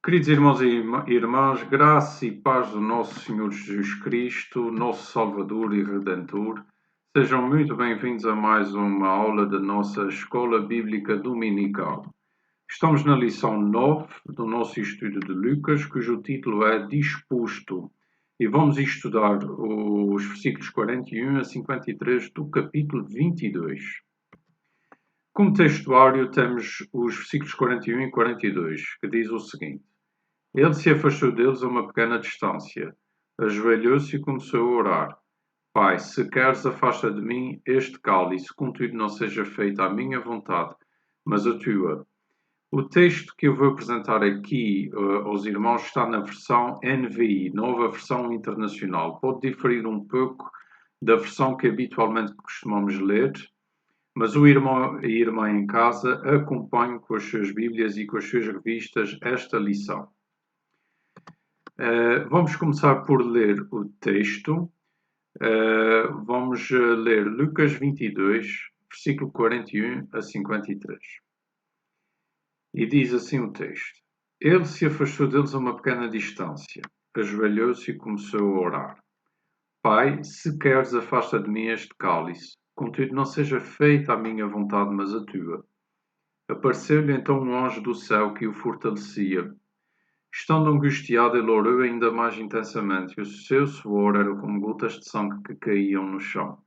Queridos irmãos e irmãs, graça e paz do nosso Senhor Jesus Cristo, nosso Salvador e Redentor, sejam muito bem-vindos a mais uma aula da nossa Escola Bíblica Dominical. Estamos na lição 9 do nosso estudo de Lucas, cujo título é Disposto, e vamos estudar os versículos 41 a 53 do capítulo 22. Como textuário temos os versículos 41 e 42, que diz o seguinte: Ele se afastou deles a uma pequena distância, ajoelhou-se e começou a orar. Pai, se queres, afasta de mim este cálice, contudo não seja feita a minha vontade, mas a tua. O texto que eu vou apresentar aqui aos irmãos está na versão NVI, Nova Versão Internacional. Pode diferir um pouco da versão que habitualmente costumamos ler, mas o irmão e a irmã em casa acompanhem com as suas Bíblias e com as suas revistas esta lição. Vamos começar por ler o texto. Vamos ler Lucas 22, versículo 41 a 53. E diz assim o texto: Ele se afastou deles a uma pequena distância, ajoelhou-se e começou a orar. Pai, se queres, afasta de mim este cálice, contudo não seja feita a minha vontade, mas a tua. Apareceu-lhe então um anjo do céu que o fortalecia. Estando angustiado, ele orou ainda mais intensamente, e o seu suor era como gotas de sangue que caíam no chão.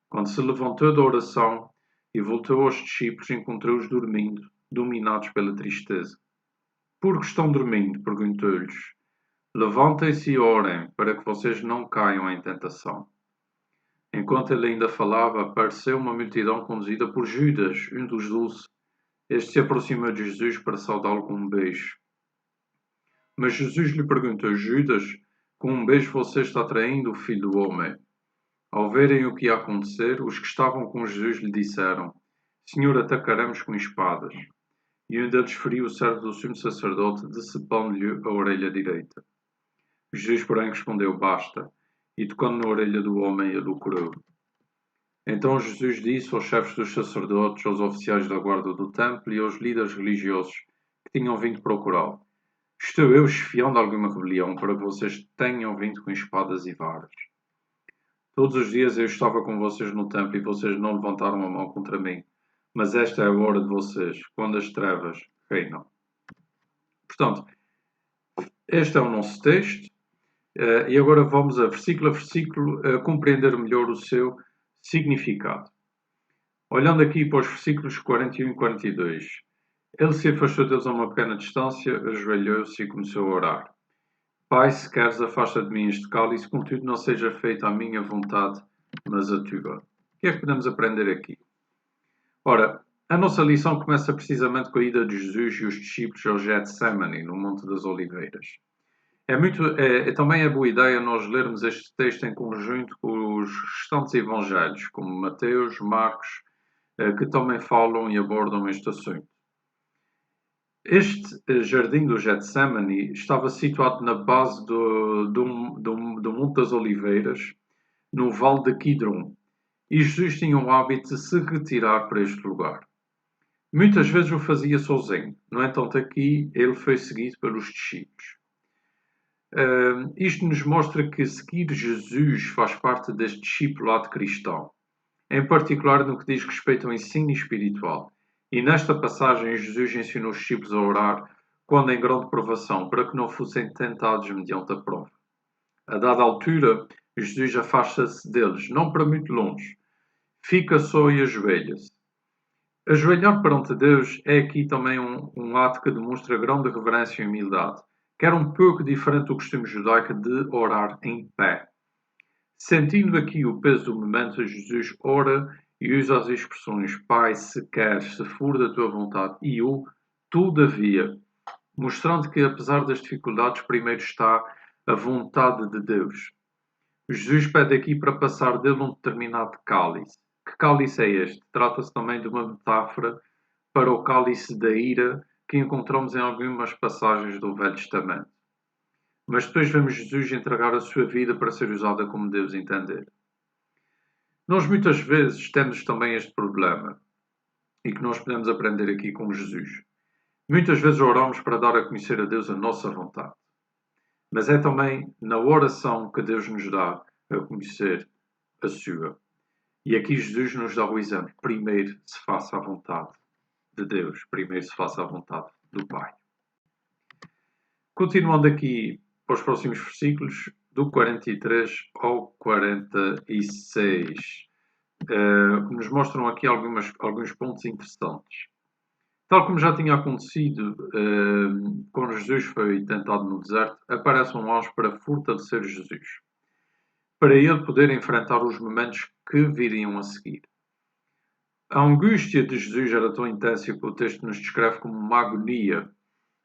Quando se levantou da oração e voltou aos discípulos, encontrou-os dormindo, dominados pela tristeza. Por que estão dormindo? Perguntou-lhes. Levantem-se e orem, para que vocês não caiam em tentação. Enquanto ele ainda falava, apareceu uma multidão conduzida por Judas, um dos 12. Este se aproximou de Jesus para saudá-lo com um beijo. Mas Jesus lhe perguntou: Judas, com um beijo você está traindo o Filho do Homem? Ao verem o que ia acontecer, os que estavam com Jesus lhe disseram: Senhor, atacaremos com espadas. E um deles feriu o servo do sumo sacerdote, decepando-lhe a orelha direita. Jesus, porém, respondeu: Basta. E tocando na orelha do homem, ele o curou. Então Jesus disse aos chefes dos sacerdotes, aos oficiais da guarda do templo e aos líderes religiosos que tinham vindo procurá-lo: Estou eu esfiando alguma rebelião para que vocês tenham vindo com espadas e varas? Todos os dias eu estava com vocês no templo e vocês não levantaram a mão contra mim. Mas esta é a hora de vocês, quando as trevas reinam. Portanto, este é o nosso texto. E agora vamos a versículo compreender melhor o seu significado. Olhando aqui para os versículos 41 e 42. Ele se afastou deles a uma pequena distância, ajoelhou-se e começou a orar. Pai, se queres, afasta de mim este cálice, contudo não seja feita a minha vontade, mas a tua. O que é que podemos aprender aqui? Ora, a nossa lição começa precisamente com a ida de Jesus e os discípulos ao Getsemane, no Monte das Oliveiras. Também é boa ideia nós lermos este texto em conjunto com os restantes evangelhos, como Mateus, Marcos, que também falam e abordam este assunto. Este jardim do Getsemane estava situado na base do Monte das Oliveiras, no Vale de Quidron, e Jesus tinha o hábito de se retirar para este lugar. Muitas vezes o fazia sozinho, no entanto aqui ele foi seguido pelos discípulos. Isto nos mostra que seguir Jesus faz parte deste discipulado cristão, em particular no que diz respeito ao ensino espiritual. E nesta passagem Jesus ensinou os discípulos a orar quando em grande provação, para que não fossem tentados mediante a prova. A dada altura, Jesus afasta-se deles, não para muito longe. Fica só e ajoelha-se. Ajoelhar perante Deus é aqui também um ato que demonstra grande reverência e humildade, que era um pouco diferente do costume judaico de orar em pé. Sentindo aqui o peso do momento, Jesus ora e usa as expressões Pai, se queres, se for da tua vontade, e o todavia, mostrando que apesar das dificuldades, primeiro está a vontade de Deus. Jesus pede aqui para passar dele um determinado cálice. Que cálice é este? Trata-se também de uma metáfora para o cálice da ira que encontramos em algumas passagens do Velho Testamento. Mas depois vemos Jesus entregar a sua vida para ser usada como Deus entender. Nós muitas vezes temos também este problema e que nós podemos aprender aqui com Jesus. Muitas vezes oramos para dar a conhecer a Deus a nossa vontade, mas é também na oração que Deus nos dá a conhecer a sua. E aqui Jesus nos dá o exemplo. Primeiro se faça a vontade de Deus, primeiro se faça a vontade do Pai. Continuando aqui para os próximos versículos, do 43 ao 46, nos mostram aqui alguns pontos interessantes. Tal como já tinha acontecido quando Jesus foi tentado no deserto, aparece um anjo para fortalecer Jesus, para ele poder enfrentar os momentos que viriam a seguir. A angústia de Jesus era tão intensa que o texto nos descreve como uma agonia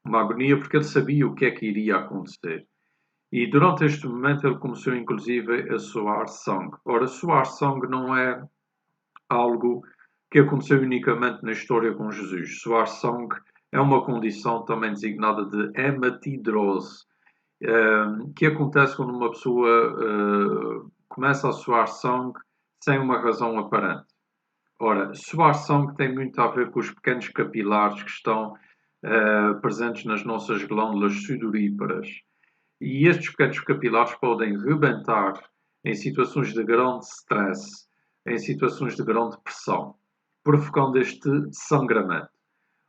porque ele sabia o que é que iria acontecer. E durante este momento ele começou inclusive a suar sangue. Ora, suar sangue não é algo que aconteceu unicamente na história com Jesus. Suar sangue é uma condição também designada de hematidrose, que acontece quando uma pessoa começa a suar sangue sem uma razão aparente. Ora, suar sangue tem muito a ver com os pequenos capilares que estão presentes nas nossas glândulas sudoríparas. E estes pequenos capilares podem rebentar em situações de grande stress, em situações de grande pressão, provocando este sangramento.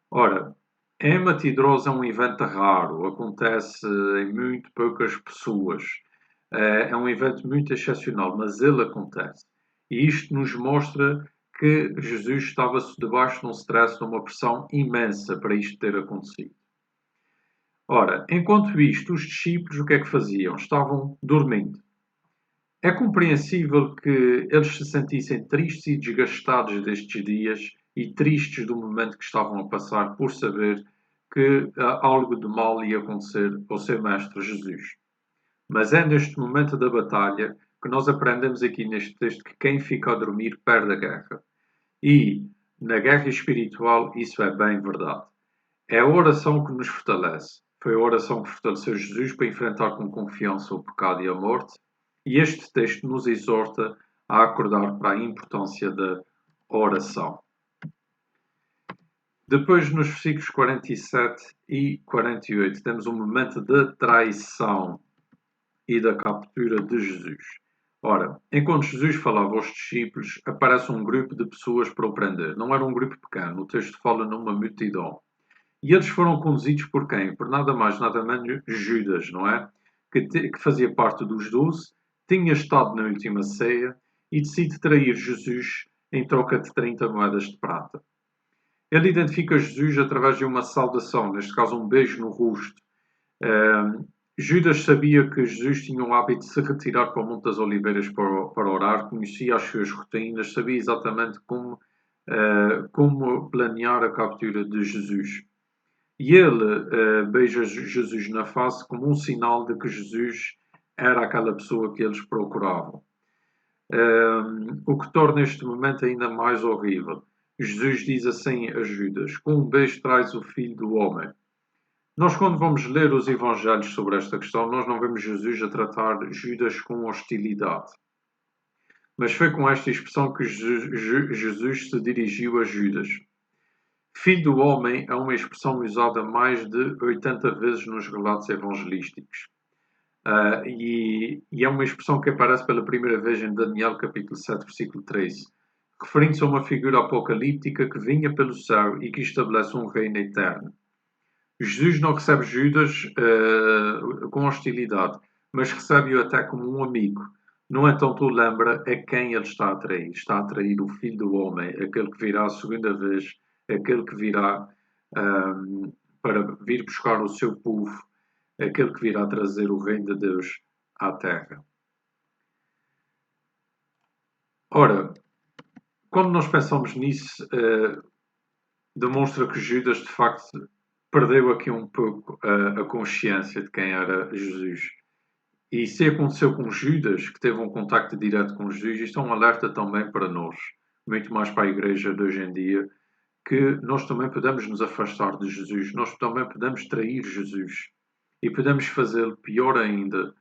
Ora, a hematidrose é um evento raro, acontece em muito poucas pessoas. É um evento muito excepcional, mas ele acontece. E isto nos mostra que Jesus estava debaixo de um stress, de uma pressão imensa para isto ter acontecido. Ora, enquanto isto, os discípulos o que é que faziam? Estavam dormindo. É compreensível que eles se sentissem tristes e desgastados destes dias e tristes do momento que estavam a passar por saber que algo de mal ia acontecer ao seu Mestre Jesus. Mas é neste momento da batalha que nós aprendemos aqui neste texto que quem fica a dormir perde a guerra. E na guerra espiritual isso é bem verdade. É a oração que nos fortalece. Foi a oração que fortaleceu Jesus para enfrentar com confiança o pecado e a morte. E este texto nos exorta a acordar para a importância da oração. Depois, nos versículos 47 e 48, temos um momento de traição e da captura de Jesus. Ora, enquanto Jesus falava aos discípulos, aparece um grupo de pessoas para o prender. Não era um grupo pequeno, o texto fala numa multidão. E eles foram conduzidos por quem? Por nada mais, nada menos Judas, não é? Que fazia parte dos 12, tinha estado na última ceia e decide trair Jesus em troca de 30 moedas de prata. Ele identifica Jesus através de uma saudação, neste caso um beijo no rosto. Judas sabia que Jesus tinha o hábito de se retirar para o Monte das Oliveiras para orar, conhecia as suas rotinas, sabia exatamente como planear a captura de Jesus. E ele beija Jesus na face como um sinal de que Jesus era aquela pessoa que eles procuravam. O que torna este momento ainda mais horrível. Jesus diz assim a Judas: com um beijo traz o Filho do Homem. Nós, quando vamos ler os Evangelhos sobre esta questão, nós não vemos Jesus a tratar Judas com hostilidade. Mas foi com esta expressão que Jesus se dirigiu a Judas. Filho do homem é uma expressão usada mais de 80 vezes nos relatos evangelísticos. E é uma expressão que aparece pela primeira vez em Daniel capítulo 7, versículo 13, referindo-se a uma figura apocalíptica que vinha pelo céu e que estabelece um reino eterno. Jesus não recebe Judas com hostilidade, mas recebe-o até como um amigo. No entanto, lembra a quem ele está a trair. Está a trair o Filho do Homem, aquele que virá a segunda vez, aquele que virá para vir buscar o seu povo, aquele que virá trazer o reino de Deus à terra. Ora, quando nós pensamos nisso, demonstra que Judas de facto perdeu aqui um pouco a consciência de quem era Jesus. E se aconteceu com Judas, que teve um contacto direto com Jesus, isto é um alerta também para nós, muito mais para a igreja de hoje em dia, que nós também podemos nos afastar de Jesus, nós também podemos trair Jesus e podemos fazê-lo pior ainda,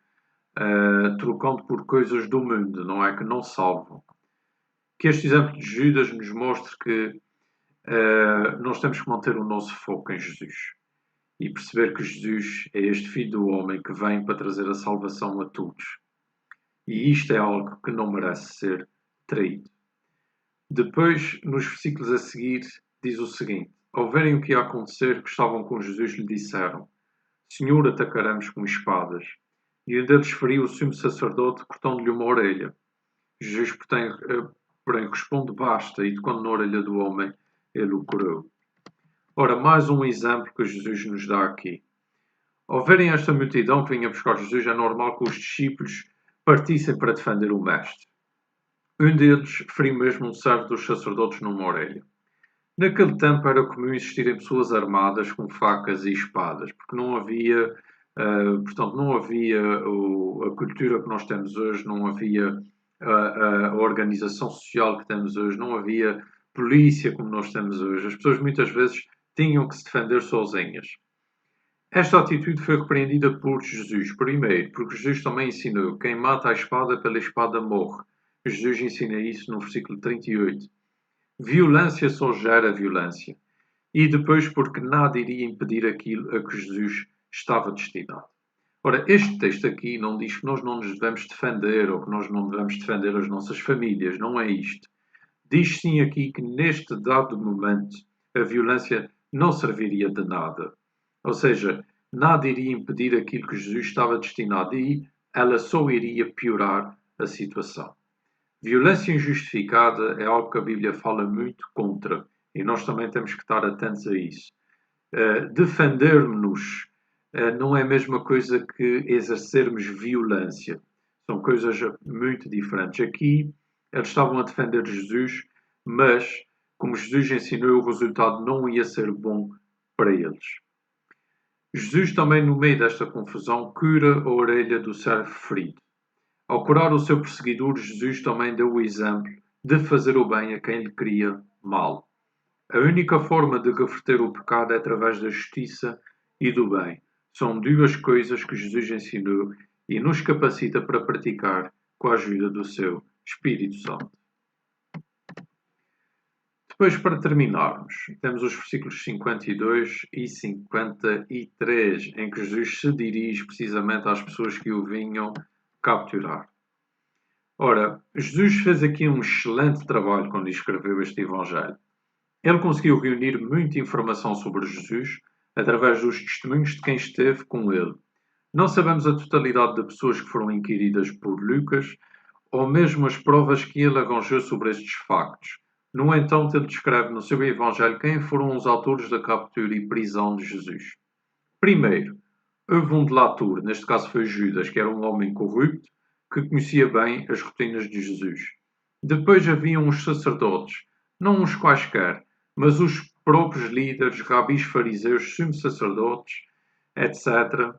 trocando por coisas do mundo, não é? Que não salvam. Que este exemplo de Judas nos mostre que nós temos que manter o nosso foco em Jesus e perceber que Jesus é este Filho do Homem que vem para trazer a salvação a todos. E isto é algo que não merece ser traído. Depois, nos versículos a seguir, diz o seguinte: ao verem o que ia acontecer, que estavam com Jesus, lhe disseram: Senhor, atacaremos com espadas. E um deles feriu o sumo sacerdote, cortando-lhe uma orelha. Jesus, porém, responde: basta, e tocando na orelha do homem, ele o curou. Ora, mais um exemplo que Jesus nos dá aqui. Ao verem esta multidão que vinha buscar Jesus, é normal que os discípulos partissem para defender o Mestre. Um deles feriu mesmo um servo dos sacerdotes numa orelha. Naquele tempo era comum existirem pessoas armadas com facas e espadas, porque não havia, portanto, não havia a cultura que nós temos hoje, não havia a organização social que temos hoje, não havia polícia como nós temos hoje. As pessoas muitas vezes tinham que se defender sozinhas. Esta atitude foi repreendida por Jesus, primeiro, porque Jesus também ensinou: quem mata a espada, pela espada morre. Jesus ensina isso no versículo 38. Violência só gera violência. E depois, porque nada iria impedir aquilo a que Jesus estava destinado. Ora, este texto aqui não diz que nós não nos devemos defender ou que nós não devemos defender as nossas famílias, não é isto. Diz sim aqui que neste dado momento a violência não serviria de nada. Ou seja, nada iria impedir aquilo que Jesus estava destinado e ela só iria piorar a situação. Violência injustificada é algo que a Bíblia fala muito contra e nós também temos que estar atentos a isso. Defendermos-nos não é a mesma coisa que exercermos violência. São coisas muito diferentes. Aqui eles estavam a defender Jesus, mas como Jesus ensinou, o resultado não ia ser bom para eles. Jesus também, no meio desta confusão, cura a orelha do servo ferido. Ao curar o seu perseguidor, Jesus também deu o exemplo de fazer o bem a quem lhe queria mal. A única forma de reverter o pecado é através da justiça e do bem. São duas coisas que Jesus ensinou e nos capacita para praticar com a ajuda do seu Espírito Santo. Depois, para terminarmos, temos os versículos 52 e 53, em que Jesus se dirige precisamente às pessoas que o vinham capturar. Ora, Jesus fez aqui um excelente trabalho quando escreveu este Evangelho. Ele conseguiu reunir muita informação sobre Jesus através dos testemunhos de quem esteve com ele. Não sabemos a totalidade de pessoas que foram inquiridas por Lucas, ou mesmo as provas que ele arranjou sobre estes factos. No entanto, ele descreve no seu Evangelho quem foram os autores da captura e prisão de Jesus. Primeiro, houve um delator, neste caso foi Judas, que era um homem corrupto, que conhecia bem as rotinas de Jesus. Depois haviam os sacerdotes, não uns quaisquer, mas os próprios líderes, rabis fariseus, sumos sacerdotes, etc.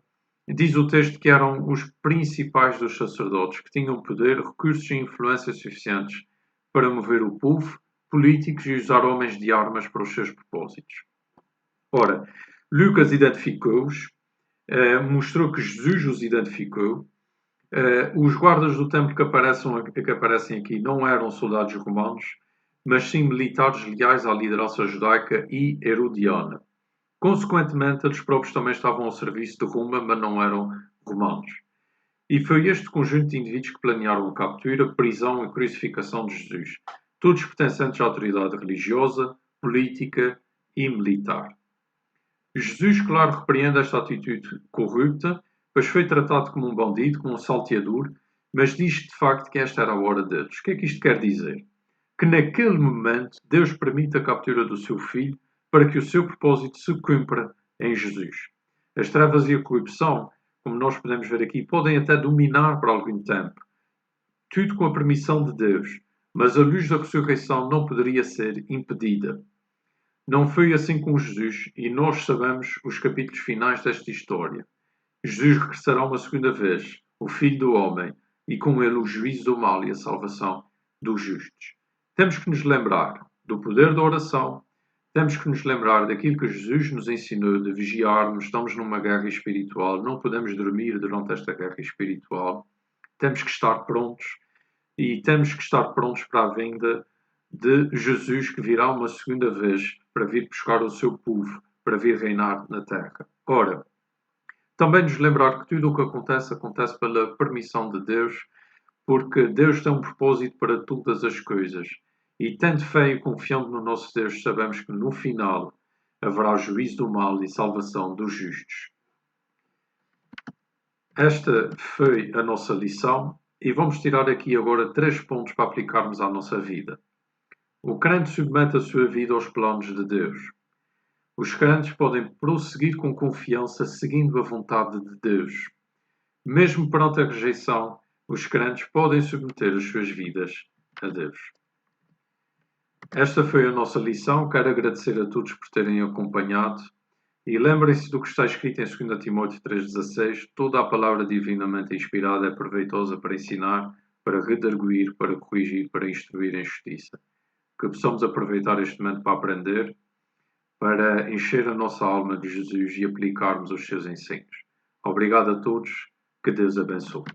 Diz o texto que eram os principais dos sacerdotes, que tinham poder, recursos e influência suficientes para mover o povo, políticos e usar homens de armas para os seus propósitos. Ora, Lucas identificou-os, mostrou que Jesus os identificou. Os guardas do templo que aparecem aqui não eram soldados romanos, mas sim militares leais à liderança judaica e herodiana. Consequentemente, eles próprios também estavam ao serviço de Roma, mas não eram romanos. E foi este conjunto de indivíduos que planearam a captura, prisão e crucificação de Jesus, todos pertencentes à autoridade religiosa, política e militar. Jesus, claro, repreende esta atitude corrupta, pois foi tratado como um bandido, como um salteador, mas diz de facto que esta era a hora deles. O que é que isto quer dizer? Que naquele momento Deus permite a captura do seu filho para que o seu propósito se cumpra em Jesus. As trevas e a corrupção, como nós podemos ver aqui, podem até dominar por algum tempo, tudo com a permissão de Deus, mas a luz da ressurreição não poderia ser impedida. Não foi assim com Jesus, e nós sabemos os capítulos finais desta história. Jesus regressará uma segunda vez, o Filho do Homem, e com ele o juízo do mal e a salvação dos justos. Temos que nos lembrar do poder da oração, temos que nos lembrar daquilo que Jesus nos ensinou de vigiarmos, estamos numa guerra espiritual, não podemos dormir durante esta guerra espiritual, temos que estar prontos e temos que estar prontos para a vinda de Jesus que virá uma segunda vez para vir buscar o seu povo, para vir reinar na terra. Ora, também nos lembrar que tudo o que acontece pela permissão de Deus, porque Deus tem um propósito para todas as coisas. E tendo fé e confiando no nosso Deus, sabemos que no final haverá juízo do mal e salvação dos justos. Esta foi a nossa lição e vamos tirar aqui agora 3 pontos para aplicarmos à nossa vida. O crente submete a sua vida aos planos de Deus. Os crentes podem prosseguir com confiança seguindo a vontade de Deus. Mesmo perante a rejeição, os crentes podem submeter as suas vidas a Deus. Esta foi a nossa lição. Quero agradecer a todos por terem acompanhado. E lembrem-se do que está escrito em 2 Timóteo 3,16: toda a palavra divinamente inspirada é proveitosa para ensinar, para redarguir, para corrigir, para instruir em justiça. Que possamos aproveitar este momento para aprender, para encher a nossa alma de Jesus e aplicarmos os seus ensinos. Obrigado a todos. Que Deus abençoe.